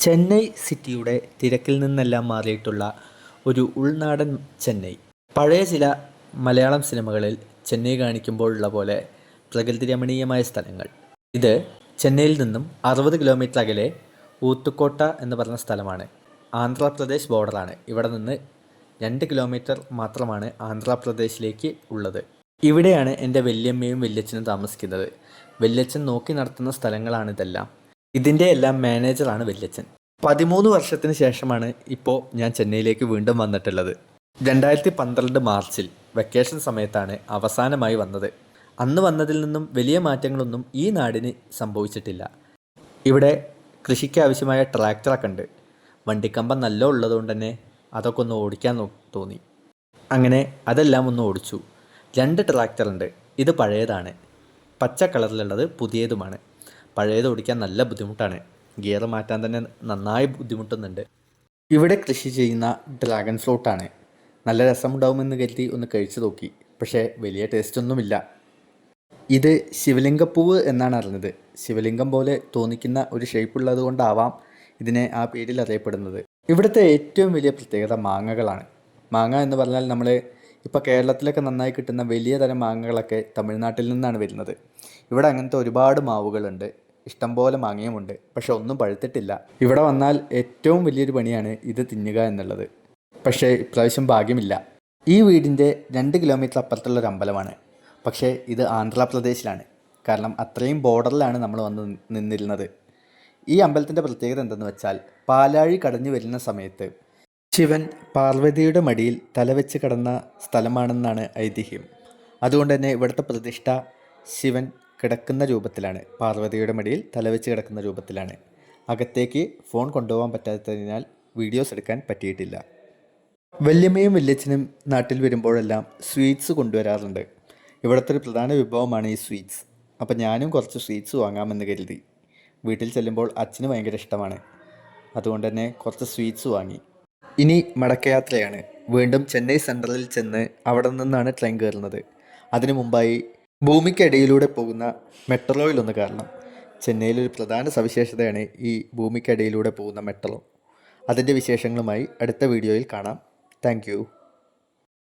ചെന്നൈ സിറ്റിയുടെ തിരക്കിൽ നിന്നെല്ലാം മാറിയിട്ടുള്ള ഒരു ഉൾനാടൻ ചെന്നൈ. പഴയ ചില മലയാളം സിനിമകളിൽ ചെന്നൈ കാണിക്കുമ്പോഴുള്ള പോലെ പ്രകൃതി രമണീയമായ സ്ഥലങ്ങൾ. ഇത് ചെന്നൈയിൽ നിന്നും 60 കിലോമീറ്റർ അകലെ ഊത്തുകോട്ട എന്ന് പറഞ്ഞ സ്ഥലമാണ്. ആന്ധ്രാപ്രദേശ് ബോർഡറാണ്. ഇവിടെ നിന്ന് 2 കിലോമീറ്റർ മാത്രമാണ് ആന്ധ്രാപ്രദേശിലേക്ക് ഉള്ളത്. ഇവിടെയാണ് എൻ്റെ വല്യമ്മയും വല്യച്ഛനും താമസിക്കുന്നത്. വല്യച്ഛൻ നോക്കി നടത്തുന്ന സ്ഥലങ്ങളാണിതെല്ലാം. ഇതിൻ്റെ എല്ലാം മാനേജറാണ് വല്യച്ഛൻ. 13 വർഷത്തിന് ശേഷമാണ് ഇപ്പോൾ ഞാൻ ചെന്നൈയിലേക്ക് വീണ്ടും വന്നിട്ടുള്ളത്. 2012 മാർച്ചിൽ വെക്കേഷൻ സമയത്താണ് അവസാനമായി വന്നത്. അന്ന് വന്നതിൽ നിന്നും വലിയ മാറ്റങ്ങളൊന്നും ഈ നാടിന് സംഭവിച്ചിട്ടില്ല. ഇവിടെ കൃഷിക്ക് ആവശ്യമായ ട്രാക്ടറൊക്കെ ഉണ്ട്. വണ്ടിക്കമ്പം നല്ല ഉള്ളതുകൊണ്ട് തന്നെ അതൊക്കെ ഒന്ന് ഓടിക്കാൻ തോന്നി. അങ്ങനെ അതെല്ലാം ഒന്ന് ഓടിച്ചു. 2 ട്രാക്ടറുണ്ട്. ഇത് പഴയതാണ്. പച്ച കളറിലുള്ളത് പുതിയതുമാണ്. പഴയത് ഓടിക്കാൻ നല്ല ബുദ്ധിമുട്ടാണ്. ഗിയർ മാറ്റാൻ തന്നെ നന്നായി ബുദ്ധിമുട്ടുന്നുണ്ട്. ഇവിടെ കൃഷി ചെയ്യുന്ന ഡ്രാഗൺ ഫ്രൂട്ടാണ്. നല്ല രസമുണ്ടാവുമെന്ന് കരുതി ഒന്ന് കഴിച്ചു നോക്കി. പക്ഷേ വലിയ ടേസ്റ്റൊന്നുമില്ല. ഇത് ശിവലിംഗപ്പൂവ് എന്നാണ് അറിഞ്ഞത്. ശിവലിംഗം പോലെ തോന്നിക്കുന്ന ഒരു ഷേപ്പുള്ളത് കൊണ്ടാവാം ഇതിനെ ആ പേരിൽ അറിയപ്പെടുന്നത്. ഇവിടുത്തെ ഏറ്റവും വലിയ പ്രത്യേകത മാങ്ങകളാണ്. മാങ്ങ എന്ന് പറഞ്ഞാൽ നമ്മൾ ഇപ്പോൾ കേരളത്തിലൊക്കെ നന്നായി കിട്ടുന്ന വലിയ തരം മാങ്ങകളൊക്കെ തമിഴ്നാട്ടിൽ നിന്നാണ് വരുന്നത്. ഇവിടെ അങ്ങനത്തെ ഒരുപാട് മാവുകളുണ്ട്. ഇഷ്ടംപോലെ മാങ്ങയുമുണ്ട്. പക്ഷെ ഒന്നും പഴുത്തിട്ടില്ല. ഇവിടെ വന്നാൽ ഏറ്റവും വലിയൊരു പണിയാണ് ഇത് തിന്നുക എന്നുള്ളത്. പക്ഷേ ഇപ്രാവശ്യം ഭാഗ്യമില്ല. ഈ വീടിൻ്റെ 2 കിലോമീറ്റർ അപ്പുറത്തുള്ളൊരു അമ്പലമാണ്. പക്ഷേ ഇത് ആന്ധ്രാപ്രദേശിലാണ്. കാരണം അത്രയും ബോർഡറിലാണ് നമ്മൾ വന്ന് നിന്നിരുന്നത്. ഈ അമ്പലത്തിൻ്റെ പ്രത്യേകത എന്തെന്ന് വെച്ചാൽ പാലാഴി കടഞ്ഞു വരുന്ന സമയത്ത് ശിവൻ പാർവതിയുടെ മടിയിൽ തലവെച്ച് കിടന്ന സ്ഥലമാണെന്നാണ് ഐതിഹ്യം. അതുകൊണ്ട് തന്നെ ഇവിടുത്തെ പ്രതിഷ്ഠ ശിവൻ കിടക്കുന്ന രൂപത്തിലാണ്. പാർവതിയുടെ മടിയിൽ തലവെച്ച് കിടക്കുന്ന രൂപത്തിലാണ്. അകത്തേക്ക് ഫോൺ കൊണ്ടുപോകാൻ പറ്റാത്തതിനാൽ വീഡിയോസ് എടുക്കാൻ പറ്റിയിട്ടില്ല. വല്യമ്മയും വല്യച്ഛനും നാട്ടിൽ വരുമ്പോഴെല്ലാം സ്വീറ്റ്സ് കൊണ്ടുവരാറുണ്ട്. ഇവിടുത്തെ ഒരു പ്രധാന വിഭവമാണ് ഈ സ്വീറ്റ്സ്. അപ്പം ഞാനും കുറച്ച് സ്വീറ്റ്സ് വാങ്ങാമെന്ന് കരുതി. വീട്ടിൽ ചെല്ലുമ്പോൾ അച്ഛന് ഭയങ്കര ഇഷ്ടമാണ്. അതുകൊണ്ട് തന്നെ കുറച്ച് സ്വീറ്റ്സ് വാങ്ങി. ഇനി മടക്കയാത്രയാണ്. വീണ്ടും ചെന്നൈ സെൻട്രലിൽ ചെന്ന് അവിടെ നിന്നാണ് ട്രെയിൻ കയറുന്നത്. അതിനു മുമ്പായി ഭൂമിക്കടിയിലൂടെ പോകുന്ന മെട്രോയിലൊന്ന് കയറണം. ചെന്നൈയിലൊരു പ്രധാന സവിശേഷതയാണ് ഈ ഭൂമിക്കടിയിലൂടെ പോകുന്ന മെട്രോ. അതിൻ്റെ വിശേഷങ്ങളുമായി അടുത്ത വീഡിയോയിൽ കാണാം. താങ്ക്